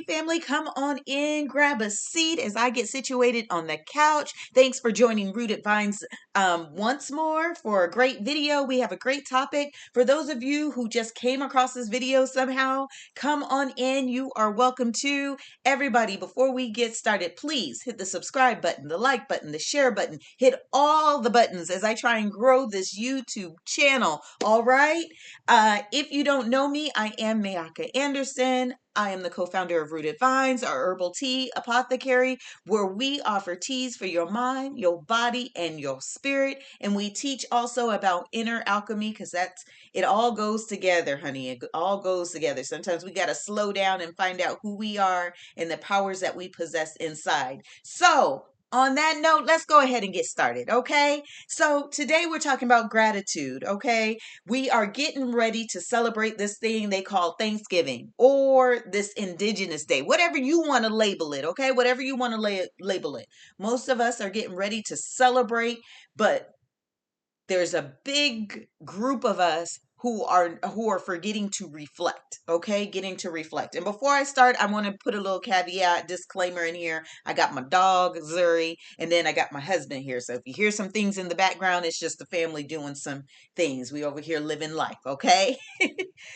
family, come on in, grab a seat as I get situated on the couch. Thanks for joining Rooted Vines once more for a great video. We have a great topic. For those of you who just came across this video somehow, come on in. You are welcome to. Everybody, before we get started, please hit the subscribe button, the like button, the share button. Hit all the buttons as I try and grow this YouTube channel. All right? If you don't know me, I am Mayaka Anderson. I am the co-founder of Rooted Vines, our herbal tea apothecary, where we offer teas for your mind, your body, and your spirit. And we teach also about inner alchemy because it all goes together, honey. It all goes together. Sometimes we got to slow down and find out who we are and the powers that we possess inside. So, on that note, let's go ahead and get started, okay? So today we're talking about gratitude, okay? We are getting ready to celebrate this thing they call Thanksgiving or this Indigenous Day, whatever you want to label it, okay? Whatever you want to label it. Most of us are getting ready to celebrate, but there's a big group of us who are forgetting to reflect, okay? Getting to reflect. And before I start, I want to put a little caveat disclaimer in here. I got my dog, Zuri, and then I got my husband here. So if you hear some things in the background, it's just the family doing some things. We over here living life, okay?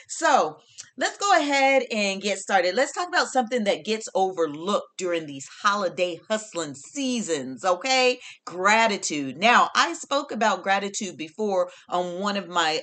So let's go ahead and get started. Let's talk about something that gets overlooked during these holiday hustling seasons, okay? Gratitude. Now, I spoke about gratitude before on one of my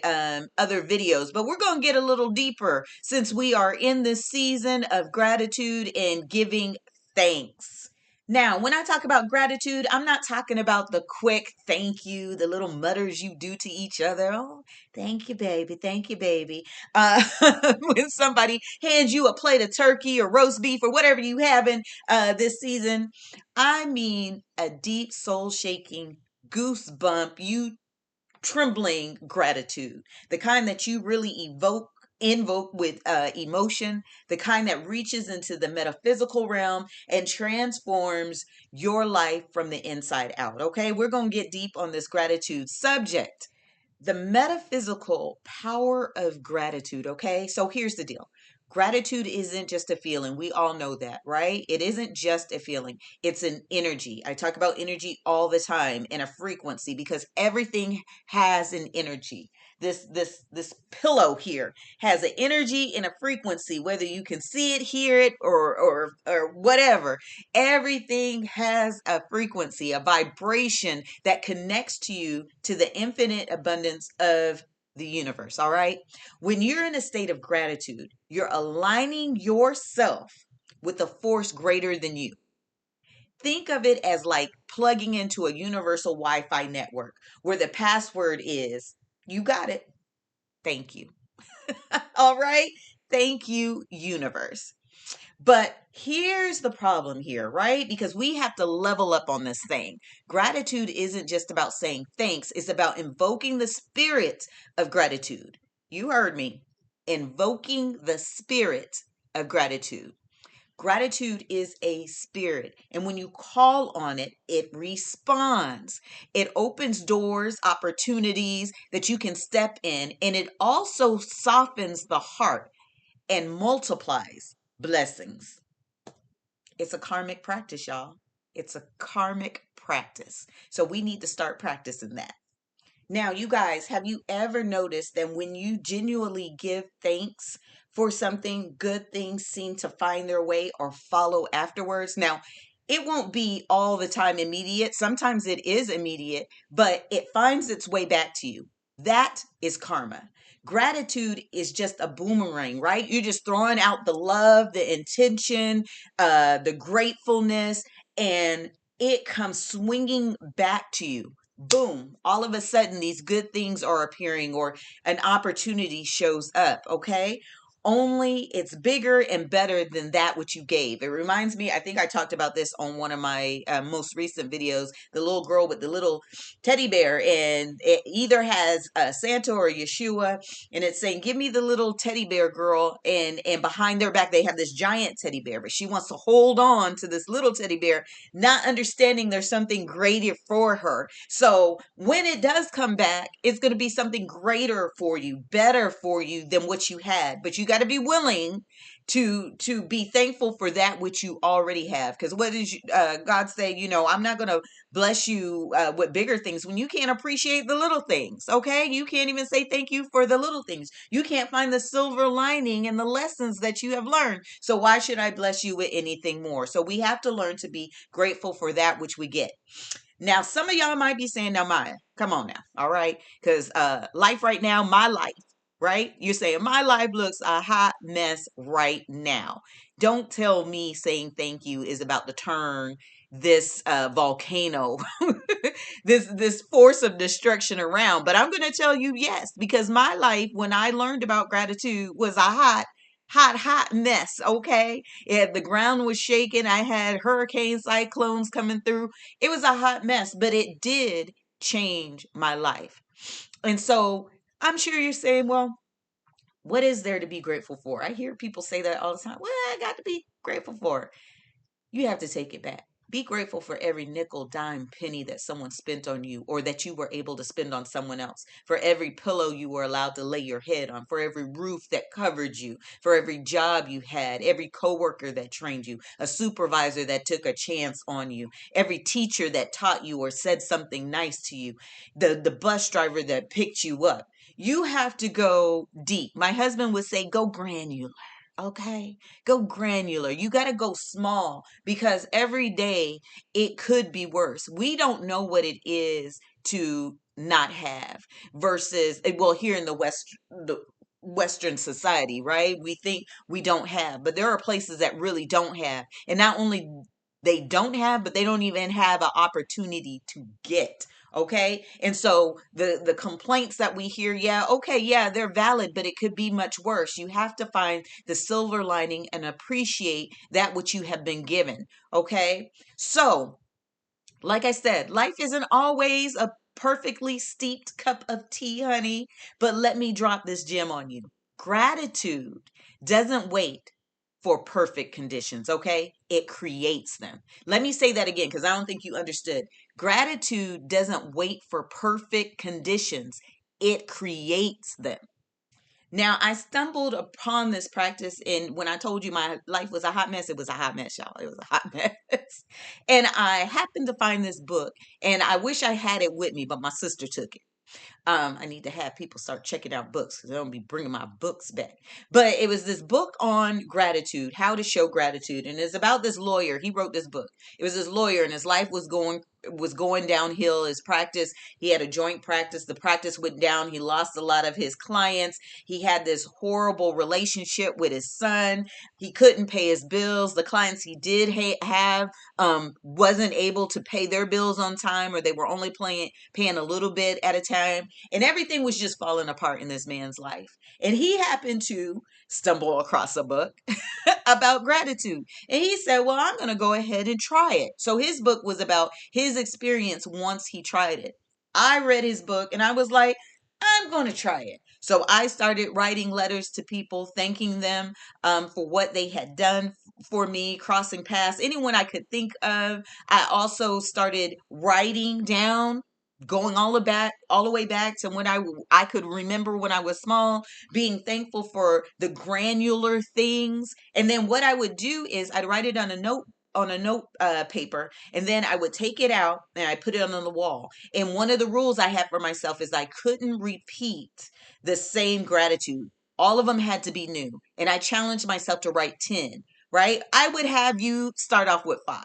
other videos, but we're going to get a little deeper since we are in this season of gratitude and giving thanks. Now, when I talk about gratitude, I'm not talking about the quick thank you, the little mutters you do to each other. Oh, thank you, baby. Thank you, baby. When somebody hands you a plate of turkey or roast beef or whatever you having this season, I mean a deep soul shaking goosebump, you trembling gratitude, the kind that you really invoke with emotion, the kind that reaches into the metaphysical realm and transforms your life from the inside out. Okay, we're going to get deep on this gratitude subject, the metaphysical power of gratitude. Okay, so here's the deal. Gratitude isn't just a feeling. We all know that, right? It isn't just a feeling. It's an energy. I talk about energy all the time and a frequency because everything has an energy. This pillow here has an energy and a frequency, whether you can see it, hear it, or whatever. Everything has a frequency, a vibration that connects to you to the infinite abundance of the universe. All right. When you're in a state of gratitude, you're aligning yourself with a force greater than you. Think of it as like plugging into a universal Wi-Fi network where the password is, you got it. Thank you. All right. Thank you, universe. But here's the problem here, right? Because we have to level up on this thing. Gratitude isn't just about saying thanks. It's about invoking the spirit of gratitude. You heard me. Invoking the spirit of gratitude. Gratitude is a spirit, and when you call on it, it responds. It opens doors, opportunities that you can step in, and it also softens the heart and multiplies blessings. It's a karmic practice, y'all. It's a karmic practice. So we need to start practicing that. Now, you guys, have you ever noticed that when you genuinely give thanks for something, good things seem to find their way or follow afterwards? Now, it won't be all the time immediate. Sometimes it is immediate, but it finds its way back to you. That is karma. Gratitude is just a boomerang, right? You're just throwing out the love, the intention, the gratefulness, and it comes swinging back to you. Boom, all of a sudden these good things are appearing or an opportunity shows up, okay? Only it's bigger and better than that which you gave. It reminds me, I think I talked about this on one of my most recent videos, the little girl with the little teddy bear, and it either has Santa or Yeshua, and it's saying, give me the little teddy bear, girl, and behind their back they have this giant teddy bear, but she wants to hold on to this little teddy bear, not understanding there's something greater for her. So when it does come back, it's going to be something greater for you, better for you than what you had, but you got got to be willing to be thankful for that which you already have. Because what does God say? I'm not going to bless you with bigger things when you can't appreciate the little things. Okay, you can't even say thank you for the little things. You can't find the silver lining in the lessons that you have learned. So why should I bless you with anything more? So we have to learn to be grateful for that which we get. Now, some of y'all might be saying, now, Maya, come on now. All right. Because life right now, my life, right? You're saying my life looks a hot mess right now. Don't tell me saying thank you is about to turn this volcano, this force of destruction around. But I'm going to tell you yes, because my life, when I learned about gratitude, was a hot mess. Okay. The ground was shaking. I had hurricane cyclones coming through. It was a hot mess, but it did change my life. And so I'm sure you're saying, well, what is there to be grateful for? I hear people say that all the time. Well, I got to be grateful for. You have to take it back. Be grateful for every nickel, dime, penny that someone spent on you or that you were able to spend on someone else. For every pillow you were allowed to lay your head on. For every roof that covered you. For every job you had. Every coworker that trained you. A supervisor that took a chance on you. Every teacher that taught you or said something nice to you. The bus driver that picked you up. You have to go deep. My husband would say, go granular. Okay, go granular. You got to go small because every day it could be worse. We don't know what it is to not have versus, well, here in the Western society, right? We think we don't have, but there are places that really don't have. And not only they don't have, but they don't even have an opportunity to get. Okay. And so the complaints that we hear, yeah, okay, yeah, they're valid, but it could be much worse. You have to find the silver lining and appreciate that which you have been given. Okay. So, like I said, life isn't always a perfectly steeped cup of tea, honey, but let me drop this gem on you. Gratitude doesn't wait for perfect conditions, okay? It creates them. Let me say that again because I don't think you understood. Gratitude doesn't wait for perfect conditions, it creates them. Now, I stumbled upon this practice, and when I told you my life was a hot mess, it was a hot mess, y'all. It was a hot mess. And I happened to find this book, and I wish I had it with me, but my sister took it. I need to have people start checking out books because I don't be bringing my books back. But it was this book on gratitude, how to show gratitude, and it's about this lawyer. He wrote this book. It was this lawyer, and his life was going downhill. His practice, he had a joint practice. The practice went down. He lost a lot of his clients. He had this horrible relationship with his son. He couldn't pay his bills. The clients he did have wasn't able to pay their bills on time, or they were only paying a little bit at a time, and everything was just falling apart in this man's life. And he happened to stumble across a book about gratitude. And he said, well, I'm going to go ahead and try it. So his book was about his experience once he tried it. I read his book and I was like, I'm going to try it. So I started writing letters to people, thanking them for what they had done for me, crossing paths, anyone I could think of. I also started writing down, going all the way back to when I could remember when I was small, being thankful for the granular things. And then what I would do is I'd write it on a note paper, and then I would take it out and I put it on the wall. And one of the rules I had for myself is I couldn't repeat the same gratitude. All of them had to be new. And I challenged myself to write 10, right? I would have you start off with 5,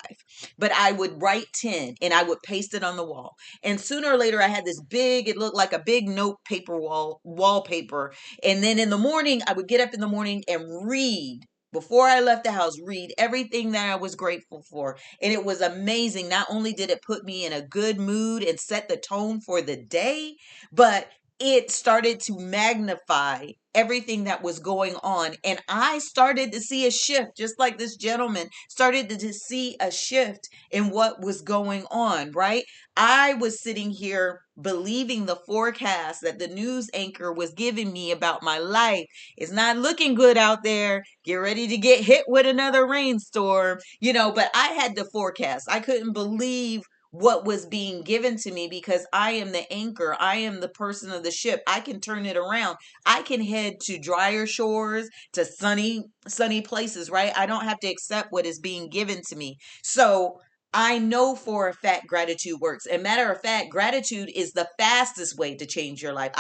but I would write 10 and I would paste it on the wall. And sooner or later I had this it looked like a big note paper wallpaper. And then in the morning, I would get up in the morning and read. Before I left the house, read everything that I was grateful for. And it was amazing. Not only did it put me in a good mood and set the tone for the day, but it started to magnify everything that was going on. And I started to see a shift, just like this gentleman started to see a shift in what was going on, right? I was sitting here believing the forecast that the news anchor was giving me about my life. It's not looking good out there. Get ready to get hit with another rainstorm, but I had the forecast. I couldn't believe what was being given to me, because I am the anchor. I am the person of the ship. I can turn it around. I can head to drier shores, to sunny places, right? I don't have to accept what is being given to me. So I know for a fact gratitude works. And matter of fact, gratitude is the fastest way to change your life.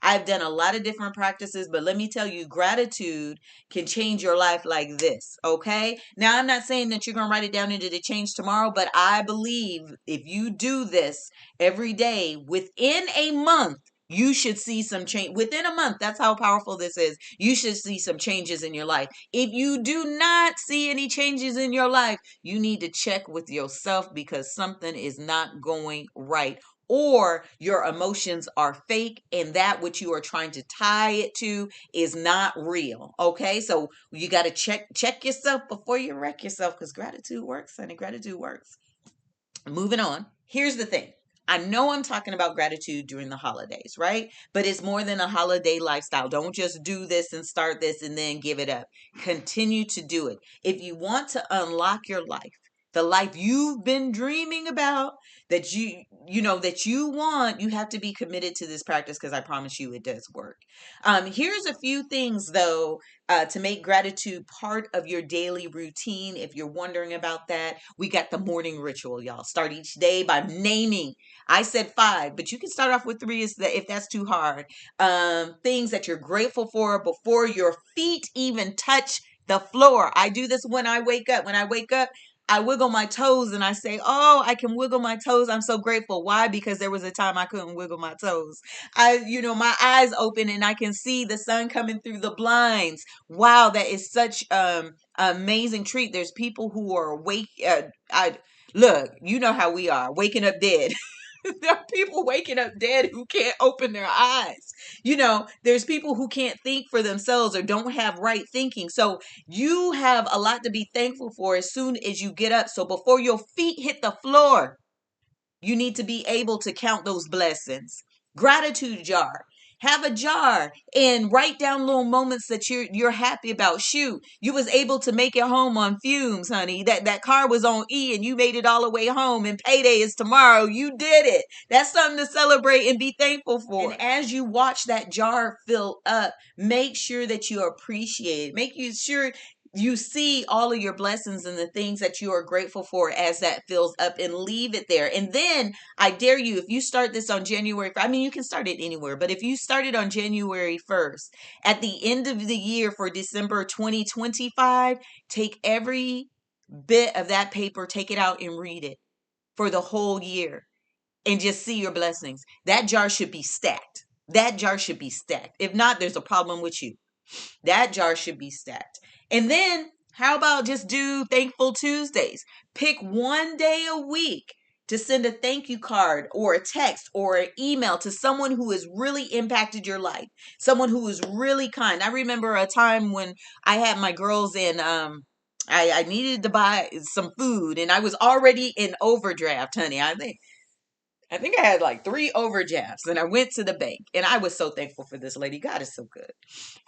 I've done a lot of different practices, but let me tell you, gratitude can change your life like this. Okay. Now, I'm not saying that you're going to write it down into the change tomorrow, but I believe if you do this every day, within a month, you should see some change within a month. That's how powerful this is. You should see some changes in your life. If you do not see any changes in your life, you need to check with yourself, because something is not going right, or your emotions are fake, and that which you are trying to tie it to is not real. Okay, so you got to check yourself before you wreck yourself, because gratitude works, honey. Gratitude works. Moving on. Here's the thing. I know I'm talking about gratitude during the holidays, right? But it's more than a holiday lifestyle. Don't just do this and start this and then give it up. Continue to do it. If you want to unlock your life, the life you've been dreaming about, that that you want, you have to be committed to this practice, because I promise you it does work. Here's a few things though, to make gratitude part of your daily routine. If you're wondering about that, we got the morning ritual, y'all. Start each day by naming. I said 5, but you can start off with 3 if that's too hard. Things that you're grateful for before your feet even touch the floor. I do this when I wake up. When I wake up, I wiggle my toes and I say, "Oh, I can wiggle my toes. I'm so grateful." Why? Because there was a time I couldn't wiggle my toes. My eyes open and I can see the sun coming through the blinds. Wow, that is such amazing treat. There's people who are awake. I look, you know how we are, waking up dead. There are people waking up dead who can't open their eyes. There's people who can't think for themselves or don't have right thinking. So you have a lot to be thankful for as soon as you get up. So before your feet hit the floor, you need to be able to count those blessings. Gratitude jar. Have a jar and write down little moments that you're happy about. Shoot, you was able to make it home on fumes, honey. That car was on E and you made it all the way home, and payday is tomorrow. You did it. That's something to celebrate and be thankful for. And as you watch that jar fill up, make sure that you appreciate it. Sure you see all of your blessings and the things that you are grateful for as that fills up, and leave it there. And then I dare you, if you start this on January, I mean, you can start it anywhere, but if you started on January 1st, at the end of the year for December 2025, take every bit of that paper, take it out and read it for the whole year, and just see your blessings. That jar should be stacked. That jar should be stacked. If not, there's a problem with you. That jar should be stacked. And then how about just do Thankful Tuesdays? Pick one day a week to send a thank you card or a text or an email to someone who has really impacted your life, someone who is really kind. I remember a time when I had my girls in, I needed to buy some food and I was already in overdraft, honey. I think I had like 3 overdrafts, and I went to the bank, and I was so thankful for this lady. God is so good.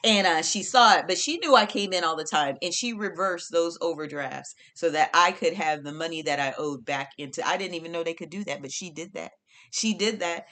And she saw it, but she knew I came in all the time, and she reversed those overdrafts so that I could have the money that I owed back into. I didn't even know they could do that, but she did that. She did that.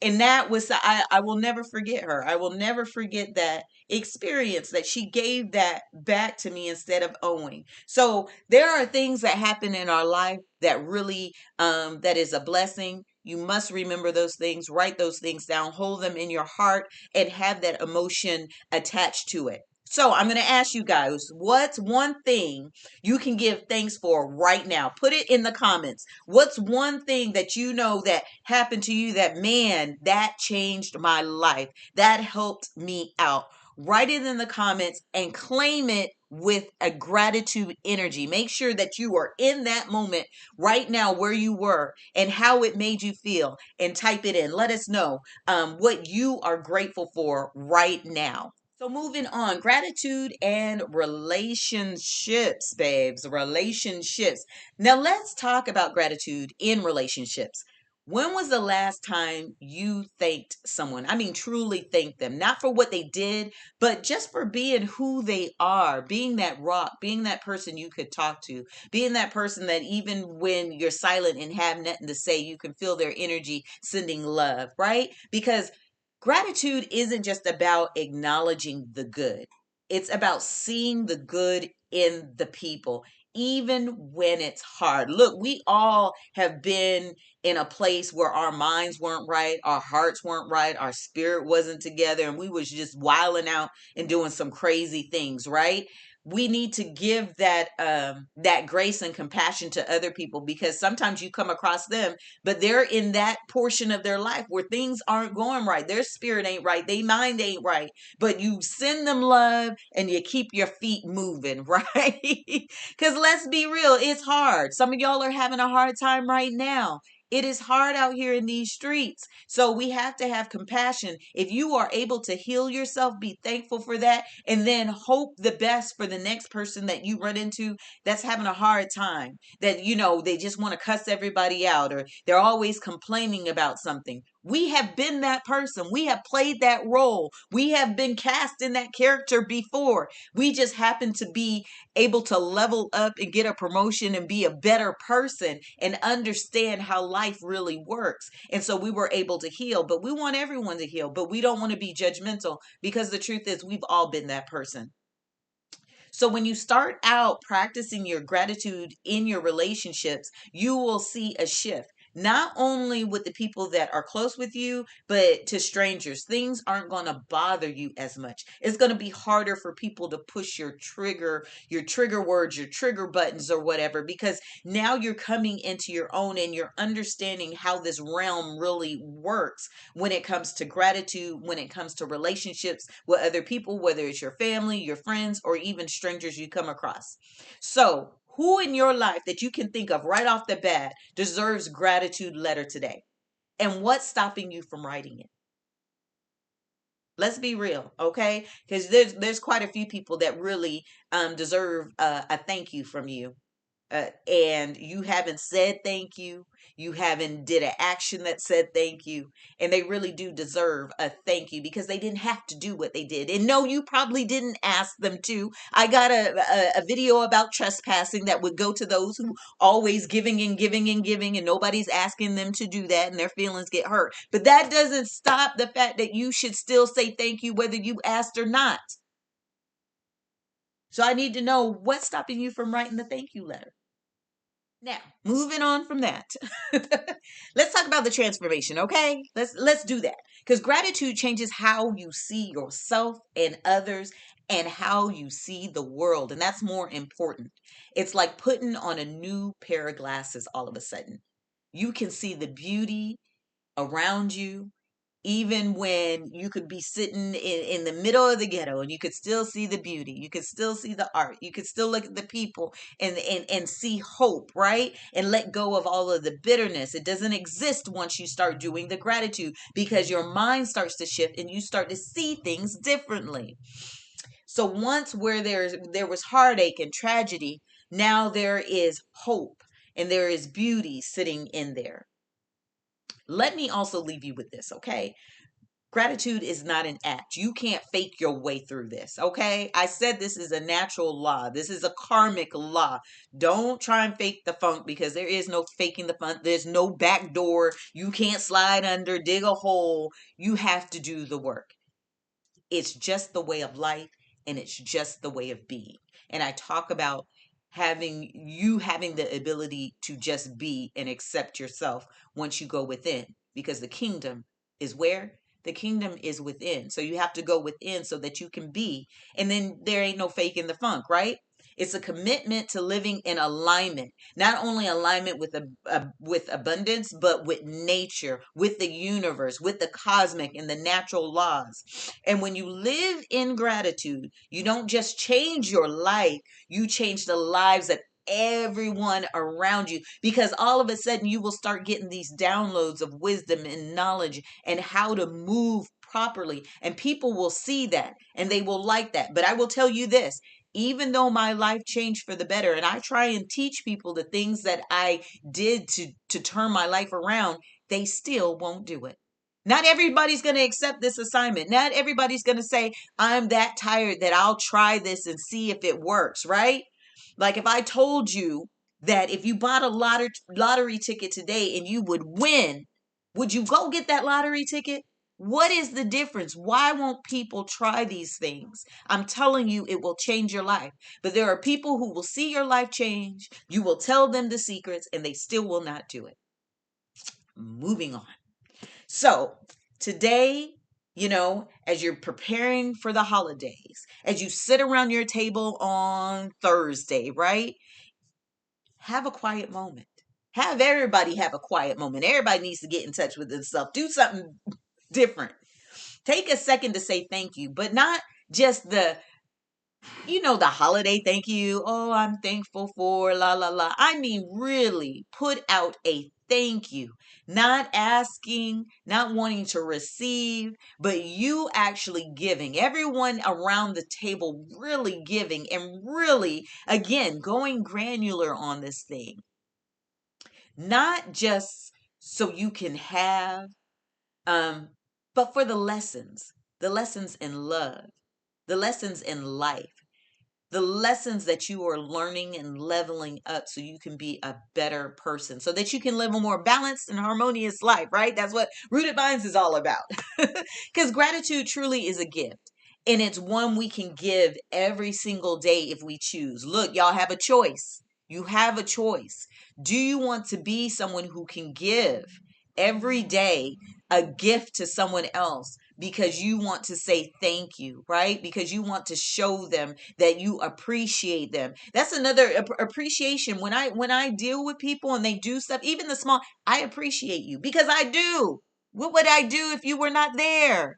And that was, I will never forget her. I will never forget that experience, that she gave that back to me instead of owing. So there are things that happen in our life that really, that is a blessing. You must remember those things, write those things down, hold them in your heart, and have that emotion attached to it. So I'm going to ask you guys, what's one thing you can give thanks for right now? Put it in the comments. What's one thing that you know that happened to you that, man, that changed my life? That helped me out. Write it in the comments and claim it with a gratitude energy. Make sure that you are in that moment right now where you were and how it made you feel, and type it in. Let us know what you are grateful for right now. So moving on, gratitude and relationships, babes, relationships. Now let's talk about gratitude in relationships. When was the last time you thanked someone? I mean, truly thanked them, not for what they did, but just for being who they are, being that rock, being that person you could talk to, being that person that even when you're silent and have nothing to say, you can feel their energy sending love, right? Because gratitude isn't just about acknowledging the good, it's about seeing the good in the people, even when it's hard. Look, we all have been in a place where our minds weren't right, our hearts weren't right, our spirit wasn't together, and we was just wilding out and doing some crazy things, right? We need to give that grace and compassion to other people, because sometimes you come across them, but they're in that portion of their life where things aren't going right. Their spirit ain't right, their mind ain't right, but you send them love and you keep your feet moving, right? Because let's be real, it's hard. Some of y'all are having a hard time right now. It is hard out here in these streets. So we have to have compassion. If you are able to heal yourself, be thankful for that, and then hope the best for the next person that you run into that's having a hard time. That, they just want to cuss everybody out, or they're always complaining about something. We have been that person. We have played that role. We have been cast in that character before. We just happen to be able to level up and get a promotion and be a better person and understand how life really works. And so we were able to heal, but we want everyone to heal, but we don't want to be judgmental, because the truth is we've all been that person. So when you start out practicing your gratitude in your relationships, you will see a shift. Not only with the people that are close with you, but to strangers. Things aren't going to bother you as much. It's going to be harder for people to push your trigger words, your trigger buttons or whatever, because now you're coming into your own and you're understanding how this realm really works when it comes to gratitude, when it comes to relationships with other people, whether it's your family, your friends, or even strangers you come across. So, who in your life that you can think of right off the bat deserves gratitude letter today? And what's stopping you from writing it? Let's be real, okay? Because there's quite a few people that really deserve a thank you from you, and you haven't said thank you, you haven't did an action that said thank you, and they really do deserve a thank you, because they didn't have to do what they did. And no, you probably didn't ask them to. I got a video about trespassing that would go to those who always giving and giving and giving, and nobody's asking them to do that, and their feelings get hurt. But that doesn't stop the fact that you should still say thank you whether you asked or not. So I need to know what's stopping you from writing the thank you letter. Now, moving on from that, let's talk about the transformation, okay? Let's do that. Because gratitude changes how you see yourself and others, and how you see the world, and that's more important. It's like putting on a new pair of glasses all of a sudden. You can see the beauty around you, even when you could be sitting in the middle of the ghetto, and you could still see the beauty, you could still see the art, you could still look at the people and see hope, right? And let go of all of the bitterness. It doesn't exist once you start doing the gratitude, because your mind starts to shift and you start to see things differently. So once where there was heartache and tragedy, now there is hope and there is beauty sitting in there. Let me also leave you with this, okay? Gratitude is not an act. You can't fake your way through this, okay? I said this is a natural law. This is a karmic law. Don't try and fake the funk, because there is no faking the funk. There's no back door. You can't slide under, dig a hole. You have to do the work. It's just the way of life, and it's just the way of being. And I talk about having the ability to just be and accept yourself once you go within, because the kingdom is where? The kingdom is within. So you have to go within so that you can be. And then there ain't no faking the funk, right? It's a commitment to living in alignment, not only alignment with abundance, but with nature, with the universe, with the cosmic and the natural laws. And when you live in gratitude, you don't just change your life, you change the lives of everyone around you, because all of a sudden you will start getting these downloads of wisdom and knowledge and how to move properly, and people will see that and they will like that. But I will tell you this, even though my life changed for the better, and I try and teach people the things that I did to turn my life around, they still won't do it. Not everybody's going to accept this assignment. Not everybody's going to say, I'm that tired that I'll try this and see if it works, right? Like if I told you that if you bought a lottery ticket today and you would win, would you go get that lottery ticket? What is the difference? Why won't people try these things? I'm telling you, it will change your life. But there are people who will see your life change. You will tell them the secrets and they still will not do it. Moving on. So today, as you're preparing for the holidays, as you sit around your table on Thursday, right? Have a quiet moment. Have everybody have a quiet moment. Everybody needs to get in touch with themselves. Do something different. Take a second to say thank you, but not just the holiday thank you. Oh, I'm thankful for la, la, la. I mean, really put out a thank you, not asking, not wanting to receive, but you actually giving. Everyone around the table really giving and really, again, going granular on this thing. Not just so you can have, but for the lessons in love, the lessons in life, the lessons that you are learning and leveling up so you can be a better person, so that you can live a more balanced and harmonious life, right? That's what Rooted Vines is all about. Because gratitude truly is a gift. And it's one we can give every single day if we choose. Look, y'all have a choice. You have a choice. Do you want to be someone who can give every day a gift to someone else because you want to say thank you, right? Because you want to show them that you appreciate them. That's another appreciation. When I deal with people and they do stuff, even the small, I appreciate you because I do. What would I do if you were not there?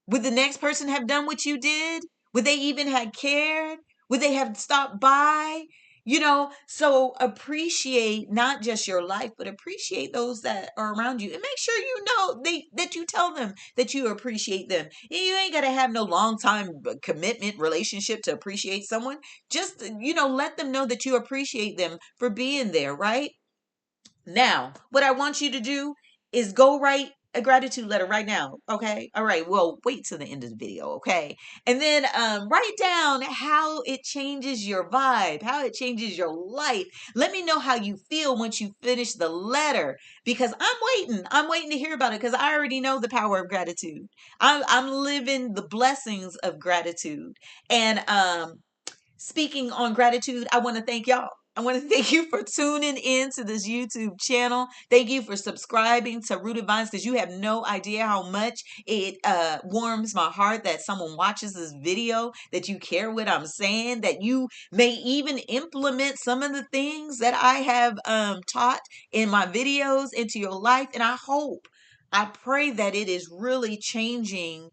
Would the next person have done what you did? Would they even have cared? Would they have stopped by? So appreciate not just your life, but appreciate those that are around you, and make sure that you tell them that you appreciate them. You ain't got to have no long time commitment relationship to appreciate someone. Just, let them know that you appreciate them for being there, right? Now, what I want you to do is go write a gratitude letter right now. Okay. All right. Well, wait till the end of the video. Okay. And then write down how it changes your vibe, how it changes your life. Let me know how you feel once you finish the letter, because I'm waiting. I'm waiting to hear about it because I already know the power of gratitude. I'm living the blessings of gratitude. And speaking on gratitude, I want to thank y'all. I want to thank you for tuning in to this YouTube channel. Thank you for subscribing to Rooted Vines, because you have no idea how much it warms my heart that someone watches this video, that you care what I'm saying, that you may even implement some of the things that I have taught in my videos into your life. And I pray that it is really changing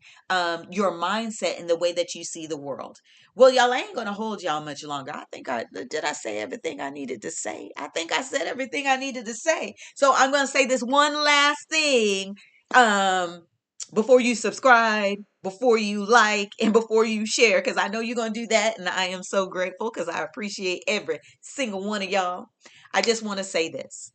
your mindset and the way that you see the world. Well, y'all, I ain't going to hold y'all much longer. Did I say everything I needed to say? I think I said everything I needed to say. So I'm going to say this one last thing before you subscribe, before you like, and before you share, because I know you're going to do that. And I am so grateful because I appreciate every single one of y'all. I just want to say this.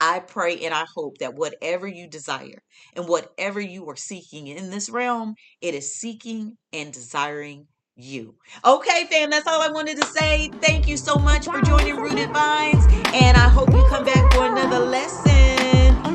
I pray and I hope that whatever you desire and whatever you are seeking in this realm, it is seeking and desiring you. Okay, fam, that's all I wanted to say. Thank you so much for joining Rooted Vines, and I hope you come back for another lesson.